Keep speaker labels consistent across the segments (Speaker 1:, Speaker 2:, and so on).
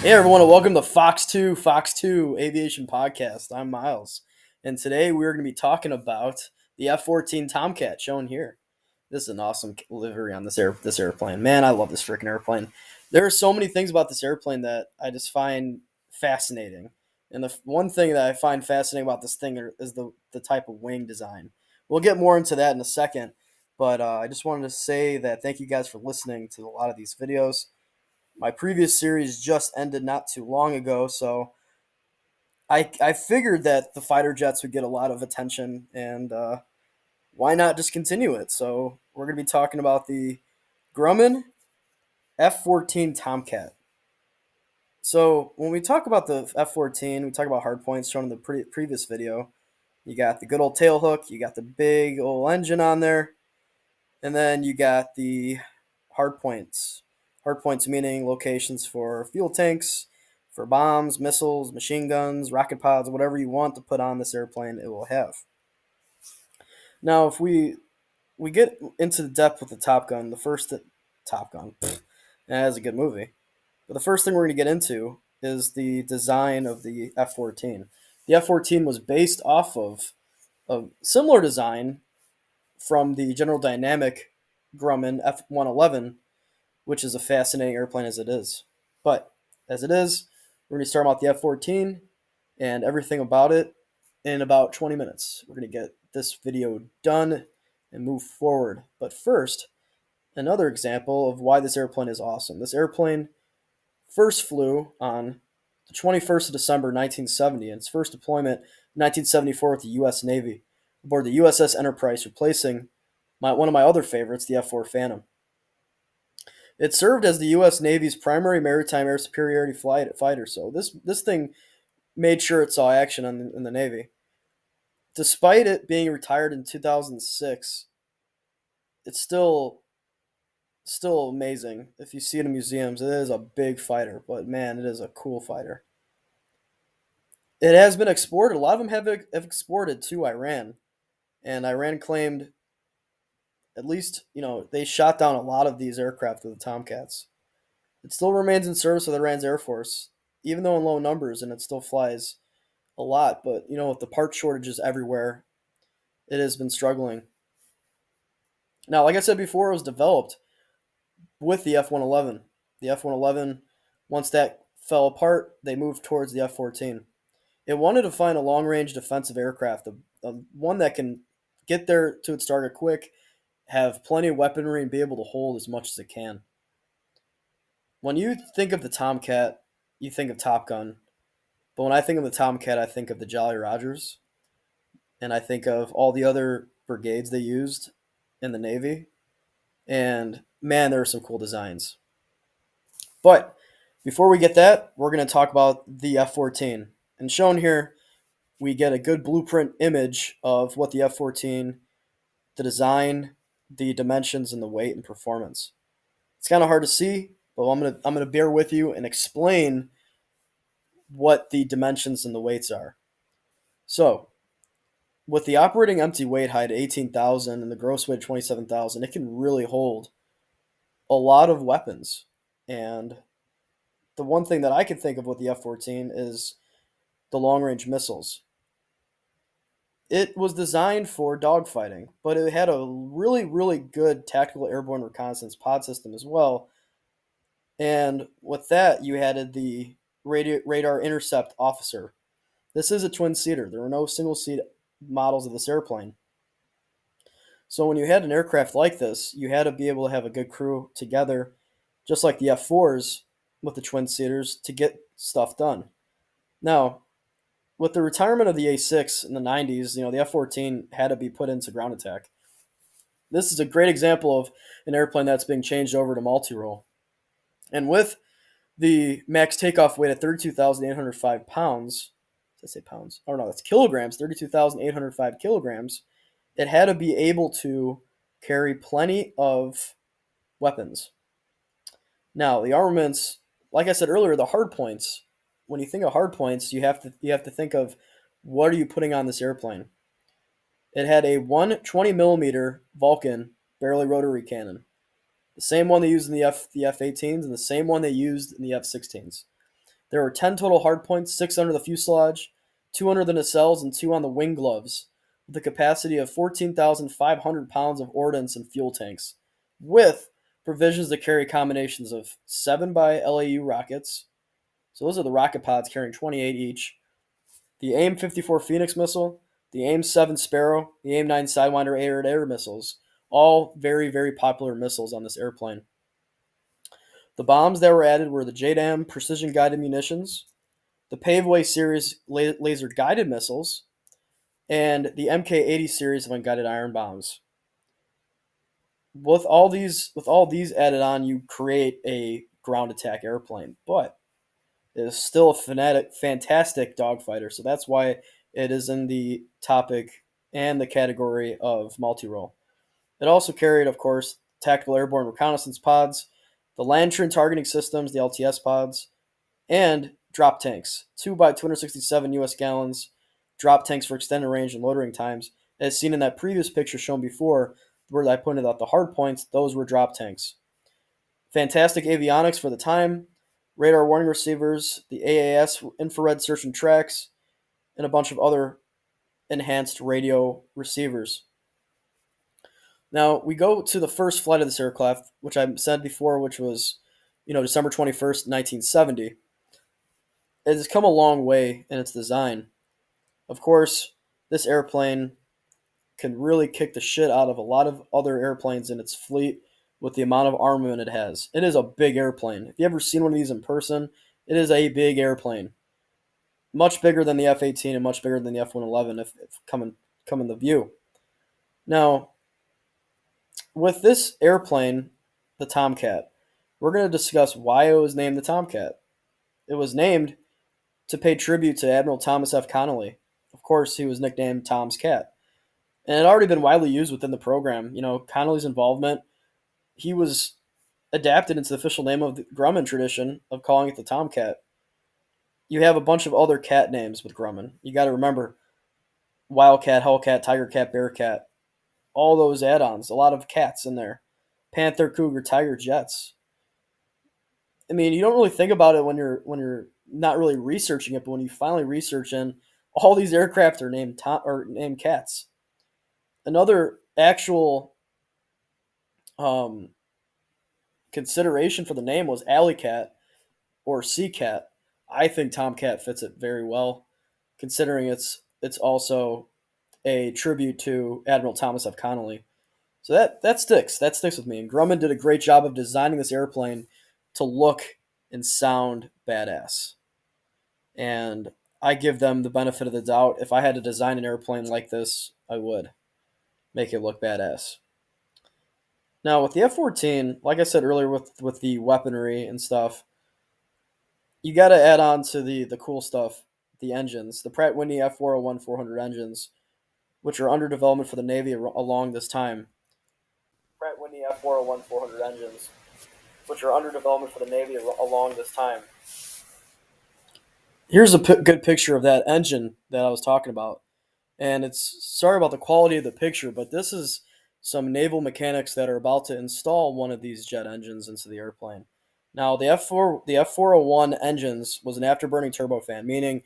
Speaker 1: Hey everyone, and welcome to Fox 2 Aviation Podcast. I'm Miles, and today we're going to be talking about the F-14 Tomcat shown here. This is an awesome livery on this airplane. Man, I love this freaking airplane. There are so many things about this airplane that I just find fascinating. And the one thing that I find fascinating about this thing is the type of wing design. We'll get more into that in a second, but I just wanted to say that thank you guys for listening to a lot of these videos. My previous series just ended not too long ago, so I figured that the fighter jets would get a lot of attention, and why not just continue it? So we're going to be talking about the Grumman F-14 Tomcat. So when we talk about the F-14, we talk about hard points shown in the previous video. You got the good old tail hook, you got the big old engine on there, and then you got the hard points. Hard points meaning locations for fuel tanks, for bombs, missiles, machine guns, rocket pods, whatever you want to put on this airplane, it will have. Now, if we get into the depth with the Top Gun, the first Top Gun, that is a good movie. But the first thing we're going to get into is the design of the F-14. The F-14 was based off of a similar design from the General Dynamic Grumman F-111, which is a fascinating airplane as it is. But as it is, we're going to start about the F-14 and everything about it in about 20 minutes. We're going to get this video done and move forward. But first, another example of why this airplane is awesome. This airplane first flew on the 21st of December 1970, and its first deployment in 1974 with the U.S. Navy aboard the USS Enterprise, replacing one of my other favorites, the F-4 Phantom. It served as the U.S. Navy's primary maritime air superiority fighter, so this thing made sure it saw action in the Navy. Despite it being retired in 2006, it's still amazing. If you see it in museums, it is a big fighter, but man, it is a cool fighter. It has been exported. A lot of them have exported to Iran, and Iran claimed at least, they shot down a lot of these aircraft with the Tomcats. It still remains in service with Iran's Air Force, even though in low numbers, and it still flies a lot. But, with the part shortages everywhere, it has been struggling. Now, like I said before, it was developed with the F-111. The F-111, once that fell apart, they moved towards the F-14. It wanted to find a long-range defensive aircraft, one that can get there to its target quick, have plenty of weaponry, and be able to hold as much as it can. When you think of the Tomcat, you think of Top Gun. But when I think of the Tomcat, I think of the Jolly Rogers, and I think of all the other brigades they used in the Navy. And man, there are some cool designs. But before we get that, we're going to talk about the F-14. And shown here, we get a good blueprint image of what the F-14, the design, the dimensions, and the weight and performance. It's kind of hard to see, but I'm gonna bear with you and explain what the dimensions and the weights are. So, with the operating empty weight height at 18,000 and the gross weight of 27,000, it can really hold a lot of weapons. And the one thing that I can think of with the F-14 is the long-range missiles. It was designed for dogfighting, but it had a really, really good tactical airborne reconnaissance pod system as well. And with that, you added the radar intercept officer. This is a twin-seater. There were no single-seat models of this airplane. So when you had an aircraft like this, you had to be able to have a good crew together, just like the F-4s with the twin-seaters, to get stuff done. Now, with the retirement of the A6 in the 90s, the F-14 had to be put into ground attack. This is a great example of an airplane that's being changed over to multi-role. And with the max takeoff weight at 32,805 pounds, did I say pounds? Oh no, that's kilograms, 32,805 kilograms, it had to be able to carry plenty of weapons. Now, the armaments, like I said earlier, the hard points, when you think of hard points, you have to think of what are you putting on this airplane. It had a 120 millimeter Vulcan barrel rotary cannon, the same one they used in the F-18s and the same one they used in the F-16s. There were 10 total hardpoints, 6 under the fuselage, 2 under the nacelles, and 2 on the wing gloves, with a capacity of 14,500 pounds of ordnance and fuel tanks, with provisions to carry combinations of 7 by LAU rockets. So those are the rocket pods carrying 28 each. The AIM-54 Phoenix missile, the AIM-7 Sparrow, the AIM-9 Sidewinder air-to-air missiles, all very, very popular missiles on this airplane. The bombs that were added were the JDAM precision-guided munitions, the Paveway series laser-guided missiles, and the MK-80 series of unguided iron bombs. With all these added on, you create a ground attack airplane, but it is still a fantastic dogfighter. So that's why it is in the topic and the category of multi-role. It also carried, of course, tactical airborne reconnaissance pods, the Lantern targeting systems, the LTS pods, and drop tanks, 2 by 267 US gallons drop tanks for extended range and loitering times. As seen in that previous picture shown before, where I pointed out the hard points, those were drop tanks. Fantastic avionics for the time, radar warning receivers, the AAS infrared search and tracks, and a bunch of other enhanced radio receivers. Now we go to the first flight of this aircraft, which I said before, which was, December 21st, 1970. It has come a long way in its design. Of course, this airplane can really kick the shit out of a lot of other airplanes in its fleet with the amount of armament it has. It is a big airplane. If you ever seen one of these in person, it is a big airplane. Much bigger than the F-18 and much bigger than the F-111 if come in the view. Now, with this airplane, the Tomcat, we're going to discuss why it was named the Tomcat. It was named to pay tribute to Admiral Thomas F. Connolly. Of course, he was nicknamed Tom's Cat. And it had already been widely used within the program. Connolly's involvement, he was adapted into the official name of the Grumman tradition of calling it the Tomcat. You have a bunch of other cat names with Grumman. You got to remember Wildcat, Hellcat, Tiger Cat, Bearcat, all those add-ons. A lot of cats in there. Panther, Cougar, Tiger, Jets. I mean, you don't really think about it when you're not really researching it, but when you finally research in, all these aircraft are named cats. Another actual um, consideration for the name was Alley Cat or Sea Cat. I think Tomcat fits it very well, considering it's also a tribute to Admiral Thomas F. Connolly. So that sticks. That sticks with me. And Grumman did a great job of designing this airplane to look and sound badass. And I give them the benefit of the doubt. If I had to design an airplane like this, I would make it look badass. Now with the F-14, like I said earlier, with the weaponry and stuff, you got to add on to the cool stuff, the engines, the Pratt Whitney F401 400 engines, which are under development for the Navy along this time. Pratt Whitney F401 400 engines, which are under development for the Navy along this time. Here's a good picture of that engine that I was talking about. And it's sorry about the quality of the picture, but this is some naval mechanics that are about to install one of these jet engines into the airplane. Now, the F401 engines was an afterburning turbofan, meaning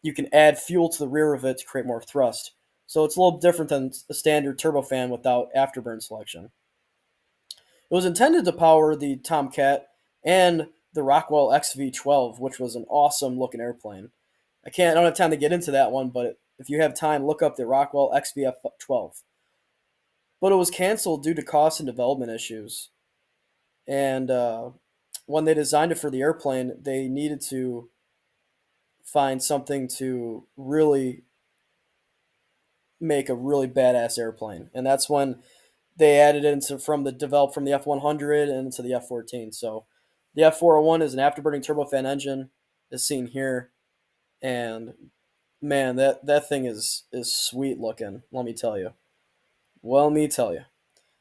Speaker 1: you can add fuel to the rear of it to create more thrust. So it's a little different than a standard turbofan without afterburn selection. It was intended to power the Tomcat and the Rockwell XV-12, which was an awesome looking airplane. I don't have time to get into that one, but if you have time, look up the Rockwell XV-12. But it was canceled due to cost and development issues. And when they designed it for the airplane, they needed to find something to really make a really badass airplane. And that's when they added it developed from the F100 and into the F-14. So the F401 is an afterburning turbofan engine, as seen here, and man, that thing is sweet looking. Let me tell you. Well, me tell you.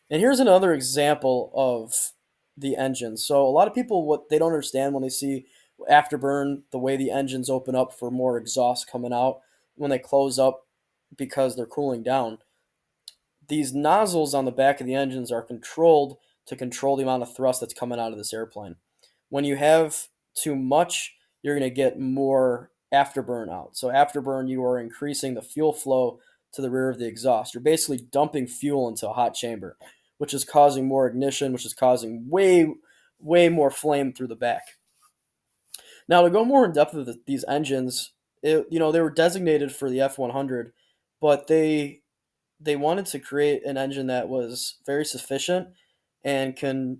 Speaker 1: And here's another example of the engine. So a lot of people, what they don't understand when they see afterburn, the way the engines open up for more exhaust coming out when they close up because they're cooling down. These nozzles on the back of the engines are controlled to control the amount of thrust that's coming out of this airplane. When you have too much, you're going to get more afterburn out. So afterburn, you are increasing the fuel flow to the rear of the exhaust. You're basically dumping fuel into a hot chamber, which is causing more ignition, which is causing way more flame through the back. Now, to go more in depth with these engines, they were designated for the F-100, but they wanted to create an engine that was very sufficient and can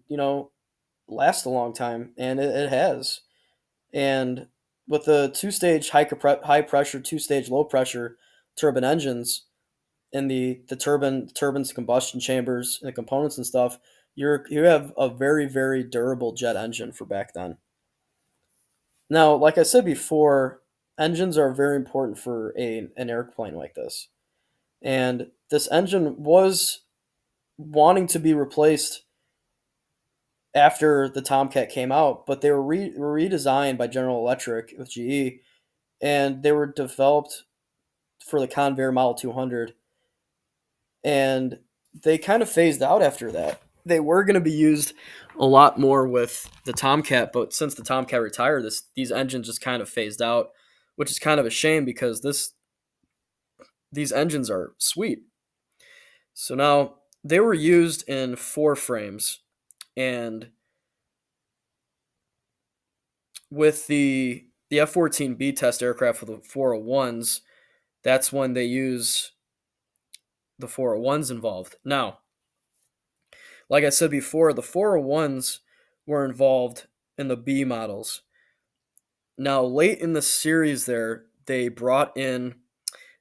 Speaker 1: last a long time, and it has. And with the two-stage high pressure, two-stage low pressure turbine engines, and the turbines, combustion chambers, and the components and stuff, you have a very very durable jet engine for back then. Now, like I said before, engines are very important for an airplane like this, and this engine was wanting to be replaced after the Tomcat came out, but they were redesigned by General Electric with GE, and they were developed for the Convair Model 200, and they kind of phased out after that. They were going to be used a lot more with the Tomcat, but since the Tomcat retired, these engines just kind of phased out, which is kind of a shame because these engines are sweet. So now they were used in four frames, and with the F-14B test aircraft for the 401s, that's when they use the 401s involved. Now, like I said before, the 401s were involved in the B models. Now, late in the series there, they brought in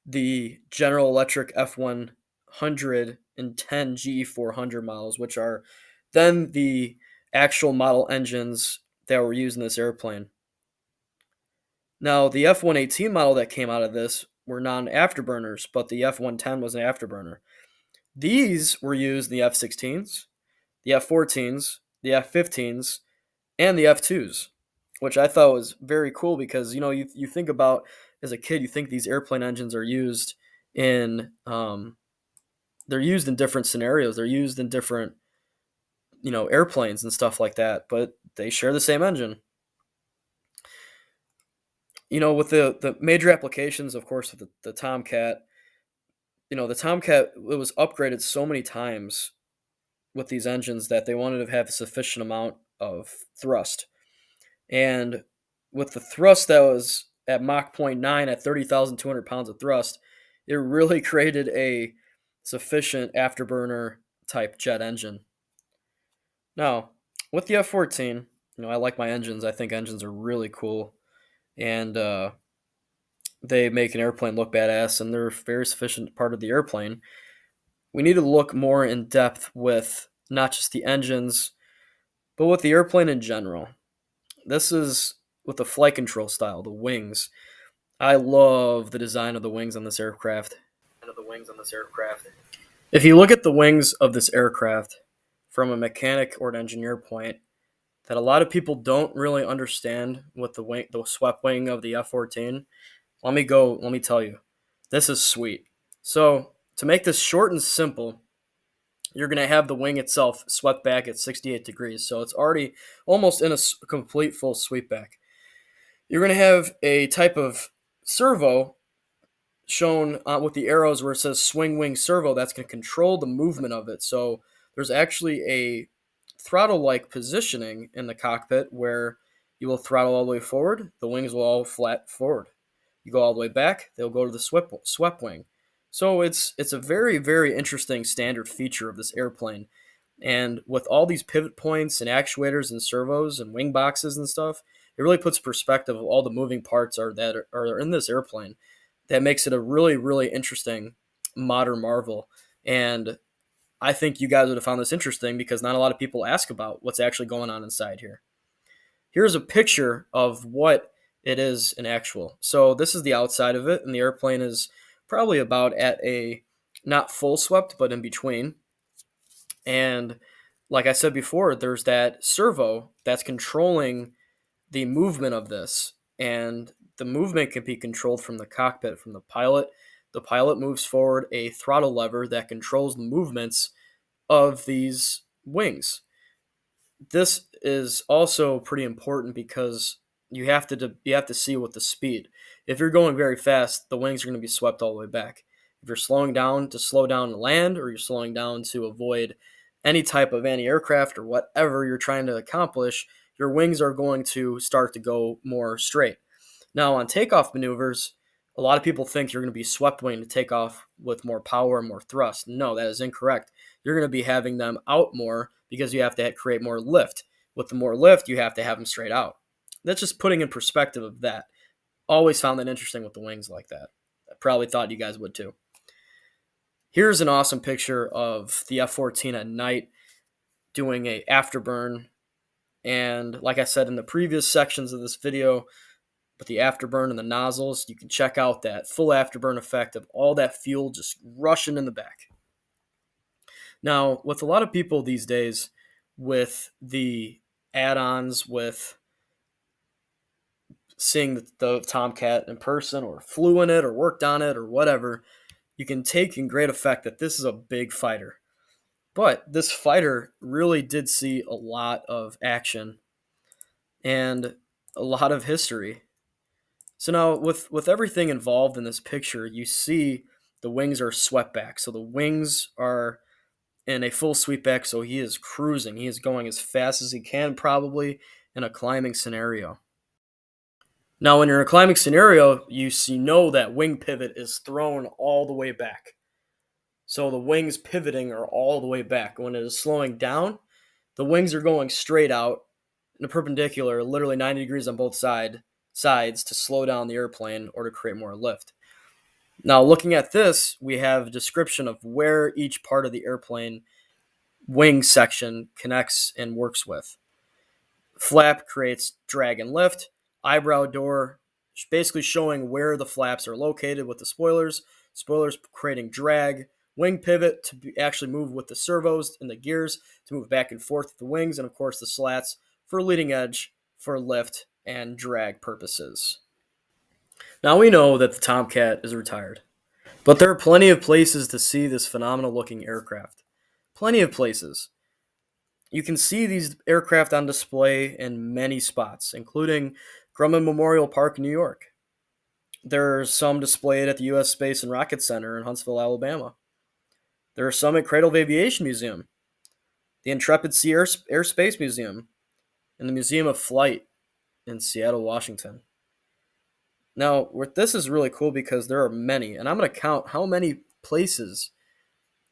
Speaker 1: the General Electric F-100 and 10 GE400 models, which are then the actual model engines that were used in this airplane. Now, the F-118 model that came out of this were non-afterburners, but the F-110 was an afterburner. These were used in the F-16s, the F-14s, the F-15s, and the F-2s, which I thought was very cool because, you think about, as a kid, you think these airplane engines are used in, they're used in different scenarios. They're used in different, airplanes and stuff like that, but they share the same engine. With the major applications, of course, with the Tomcat, the Tomcat, it was upgraded so many times with these engines that they wanted to have a sufficient amount of thrust. And with the thrust that was at Mach point 0.9 at 30,200 pounds of thrust, it really created a sufficient afterburner type jet engine. Now, with the F-14, I like my engines. I think engines are really cool. And they make an airplane look badass, and they're a very sufficient part of the airplane. We need to look more in depth with not just the engines, but with the airplane in general. This is with the flight control style, the wings. I love the design of the wings on this aircraft. If you look at the wings of this aircraft from a mechanic or an engineer point, that a lot of people don't really understand with the swept wing of the F-14. Let me tell you. This is sweet. So, to make this short and simple, you're going to have the wing itself swept back at 68 degrees. So it's already almost in a complete full sweep back. You're going to have a type of servo shown with the arrows where it says swing wing servo that's going to control the movement of it. So there's actually a throttle like positioning in the cockpit where you will throttle all the way forward, the wings will all flat forward. You go all the way back, they'll go to the swept wing. So it's a very, very interesting standard feature of this airplane. And with all these pivot points and actuators and servos and wing boxes and stuff, it really puts perspective of all the moving parts that are in this airplane. That makes it a really, really interesting modern marvel. And I think you guys would have found this interesting because not a lot of people ask about what's actually going on inside here. Here's a picture of what it is in actual. So this is the outside of it, and the airplane is probably about at a not full swept, but in between. And like I said before, there's that servo that's controlling the movement of this. And the movement can be controlled from the cockpit, from the pilot. The pilot moves forward a throttle lever that controls the movements of these wings. This is also pretty important because you have to see with the speed. If you're going very fast, the wings are going to be swept all the way back. If you're slowing down to slow down to land, or you're slowing down to avoid any type of anti-aircraft or whatever you're trying to accomplish, your wings are going to start to go more straight. Now, on takeoff maneuvers, a lot of people think you're going to be swept wing to take off with more power and more thrust. No, that is incorrect. You're going to be having them out more because you have to create more lift. With the more lift, you have to have them straight out. That's just putting in perspective of that. Always found that interesting with the wings like that. I probably thought you guys would too. Here's an awesome picture of the F-14 at night doing a afterburn. And like I said in the previous sections of this video, with the afterburn and the nozzles, you can check out that full afterburn effect of all that fuel just rushing in the back. Now, with a lot of people these days, with the add-ons, with seeing the Tomcat in person or flew in it or worked on it or whatever, you can take in great effect that this is a big fighter. But this fighter really did see a lot of action and a lot of history. So now with everything involved in this picture, you see the wings are swept back. So the wings are in a full sweep back, so he is cruising. He is going as fast as he can, probably in a climbing scenario. Now, when you're in a climbing scenario, know that wing pivot is thrown all the way back. So the wings pivoting are all the way back. When it is slowing down, the wings are going straight out in a perpendicular, literally 90 degrees on both sides to slow down the airplane or to create more lift. Now, looking at this, we have a description of where each part of the airplane wing section connects and works with. Flap creates drag and lift. Eyebrow door, basically showing where the flaps are located with the spoilers. Spoilers creating drag. Wing pivot to actually move with the servos and the gears to move back and forth with the wings. And of course, the slats for leading edge for lift and drag purposes. Now we know that the Tomcat is retired, but there are plenty of places to see this phenomenal looking aircraft. Plenty of places. You can see these aircraft on display in many spots, including Grumman Memorial Park in New York. There are some displayed at the U.S. Space and Rocket Center in Huntsville, Alabama. There are some at Cradle of Aviation Museum, the Intrepid Sea Airspace Museum, and the Museum of Flight in Seattle, Washington. Now, this is really cool because there are many, and I'm going to count how many places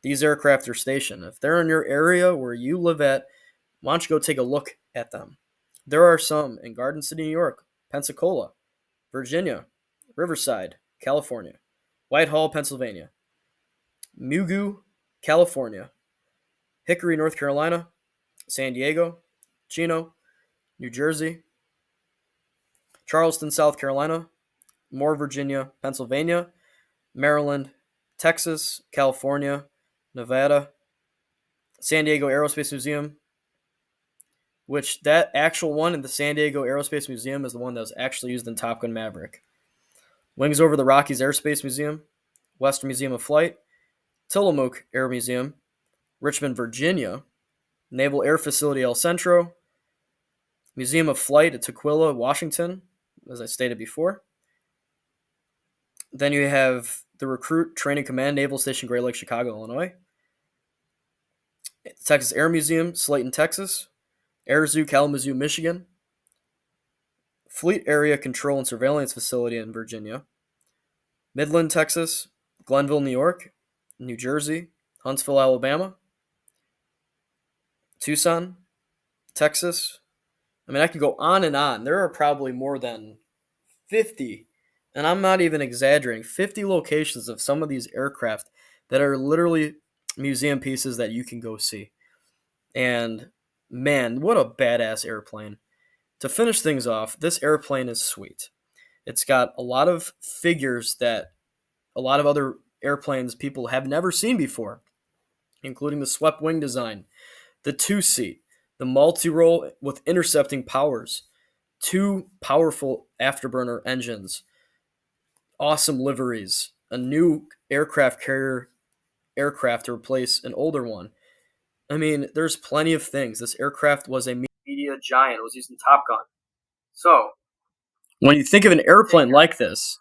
Speaker 1: these aircraft are stationed. If they're in your area where you live at, why don't you go take a look at them? There are some in Garden City, New York, Pensacola, Virginia, Riverside, California, Whitehall, Pennsylvania, Mugu, California, Hickory, North Carolina, San Diego, Chino, New Jersey, Charleston, South Carolina, Moore, Virginia, Pennsylvania, Maryland, Texas, California, Nevada, San Diego Aerospace Museum, which that actual one in the San Diego Aerospace Museum is the one that was actually used in Top Gun Maverick. Wings over the Rockies Airspace Museum, Western Museum of Flight, Tillamook Air Museum, Richmond, Virginia, Naval Air Facility El Centro, Museum of Flight at Tukwila, Washington, as I stated before. Then you have the Recruit Training Command Naval Station Great Lake, Chicago, Illinois. Texas Air Museum, Slayton, Texas. Air Zoo, Kalamazoo, Michigan. Fleet Area Control and Surveillance Facility in Virginia. Midland, Texas. Glenville, New York. New Jersey. Huntsville, Alabama. Tucson, Texas. I mean, I could go on and on. There are probably more than 50, and I'm not even exaggerating, 50 locations of some of these aircraft that are literally museum pieces that you can go see. And man, what a badass airplane. To finish things off, this airplane is sweet. It's got a lot of figures that a lot of other airplanes people have never seen before, including the swept wing design, the two-seat, the multi-role with intercepting powers, two powerful afterburner engines, awesome liveries, a new aircraft carrier aircraft to replace an older one, I mean, there's plenty of things. This aircraft was a media giant. It was using Top Gun. So, when you think of an airplane like this,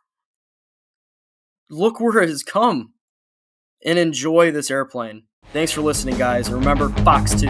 Speaker 1: look where it has come and enjoy this airplane. Thanks for listening, guys. And remember, Fox 2.